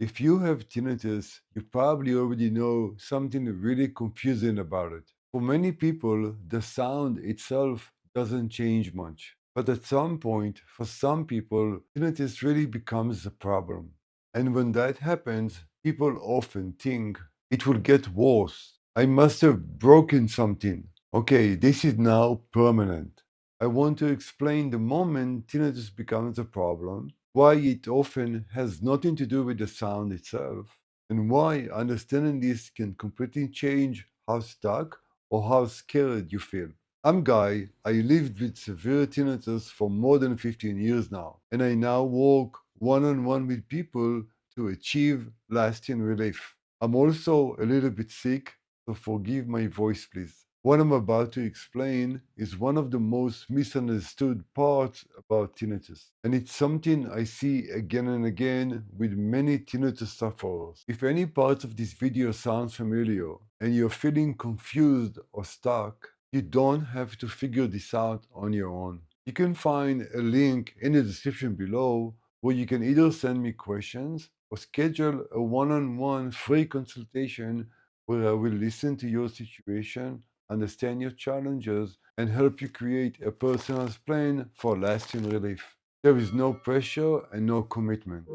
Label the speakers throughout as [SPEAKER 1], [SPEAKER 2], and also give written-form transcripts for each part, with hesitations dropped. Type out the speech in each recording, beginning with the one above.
[SPEAKER 1] If you have tinnitus, you probably already know something really confusing about it. For many people, the sound itself doesn't change much. But at some point, for some people, tinnitus really becomes a problem. And when that happens, people often think it will get worse. I must have broken something. Okay, this is now permanent. I want to explain the moment tinnitus becomes a problem, why it often has nothing to do with the sound itself, and why understanding this can completely change how stuck or how scared you feel. I'm Guy. I lived with severe tinnitus for more than 15 years now, and I now work one on one with people to achieve lasting relief. I'm also a little bit sick, so forgive my voice, please. What I'm about to explain is one of the most misunderstood parts about tinnitus, and it's something I see again and again with many tinnitus sufferers. If any part of this video sounds familiar and you're feeling confused or stuck, you don't have to figure this out on your own. You can find a link in the description below where you can either send me questions or schedule a one-on-one free consultation where I will listen to your situation, understand your challenges, and help you create a personalized plan for lasting relief. There is no pressure and no commitment.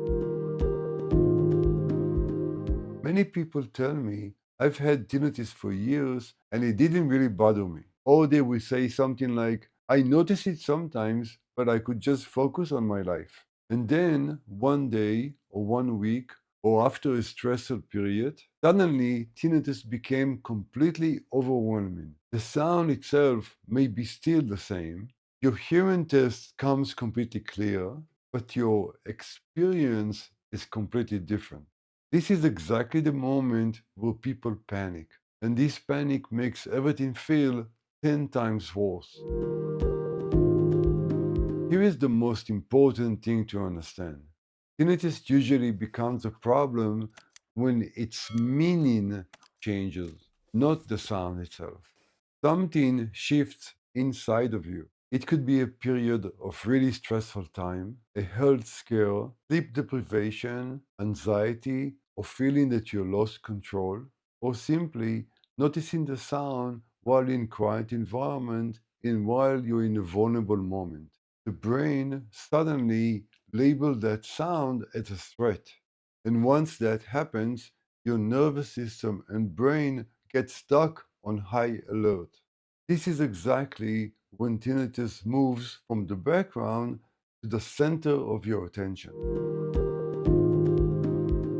[SPEAKER 1] Many people tell me I've had tinnitus for years and it didn't really bother me. Or they will say something like, I notice it sometimes, but I could just focus on my life. And then one day or one week or after a stressful period, suddenly tinnitus became completely overwhelming. The sound itself may be still the same. Your hearing test comes completely clear, but your experience is completely different. This is exactly the moment where people panic, and this panic makes everything feel 10 times worse. Here is the most important thing to understand. Tinnitus usually becomes a problem when its meaning changes, not the sound itself. Something shifts inside of you. It could be a period of really stressful time, a health scare, sleep deprivation, anxiety, or feeling that you lost control, or simply noticing the sound while in quiet environment and while you're in a vulnerable moment. The brain suddenly labels that sound as a threat. And once that happens, your nervous system and brain get stuck on high alert. This is exactly when tinnitus moves from the background to the center of your attention.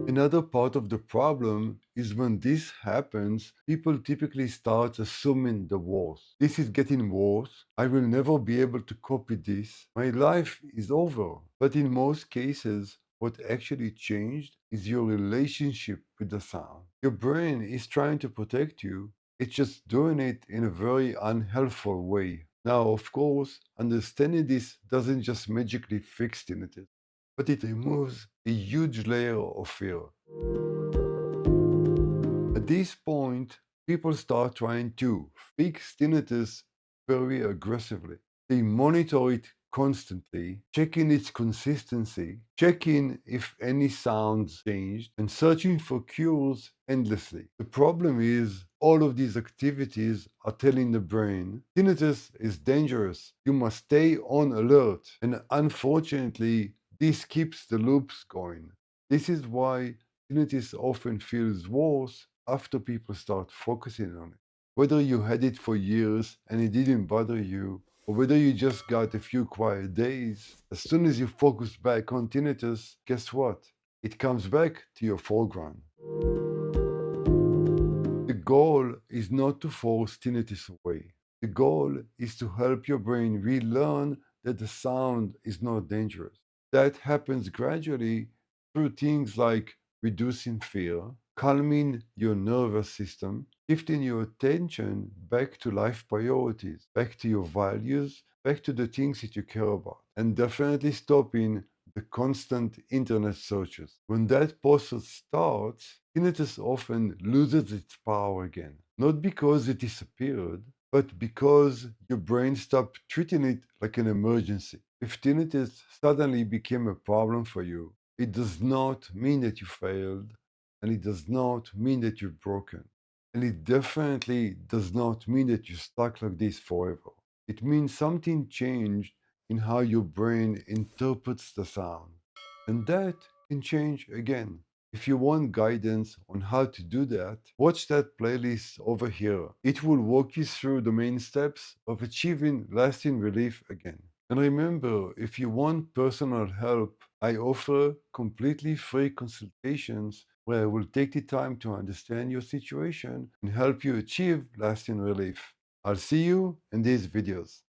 [SPEAKER 1] Another part of the problem is when this happens, people typically start assuming the worst. This is getting worse. I will never be able to cope with this. My life is over. But in most cases, what actually changed is your relationship with the sound. Your brain is trying to protect you. It's just doing it in a very unhelpful way. Now, of course, understanding this doesn't just magically fix tinnitus, but it removes a huge layer of fear. At this point, people start trying to fix tinnitus very aggressively. They monitor it constantly, checking its consistency, checking if any sounds changed, and searching for cures endlessly. The problem is, all of these activities are telling the brain tinnitus is dangerous. You must stay on alert. And unfortunately, this keeps the loops going. This is why tinnitus often feels worse after people start focusing on it. Whether you had it for years and it didn't bother you, or whether you just got a few quiet days, as soon as you focus back on tinnitus, guess what? It comes back to your foreground. The goal is not to force tinnitus away. The goal is to help your brain relearn that the sound is not dangerous. That happens gradually through things like reducing fear, calming your nervous system, shifting your attention back to life priorities, back to your values, back to the things that you care about, and definitely stopping the constant internet searches. When that process starts, tinnitus often loses its power again. Not because it disappeared, but because your brain stopped treating it like an emergency. If tinnitus suddenly became a problem for you, It does not mean that you failed, and it does not mean that you're broken. And it definitely does not mean that you're stuck like this forever. It means something changed in how your brain interprets the sound. And that can change again. If you want guidance on how to do that, watch that playlist over here. It will walk you through the main steps of achieving lasting relief again. And remember, if you want personal help, I offer completely free consultations where I will take the time to understand your situation and help you achieve lasting relief. I'll see you in these videos.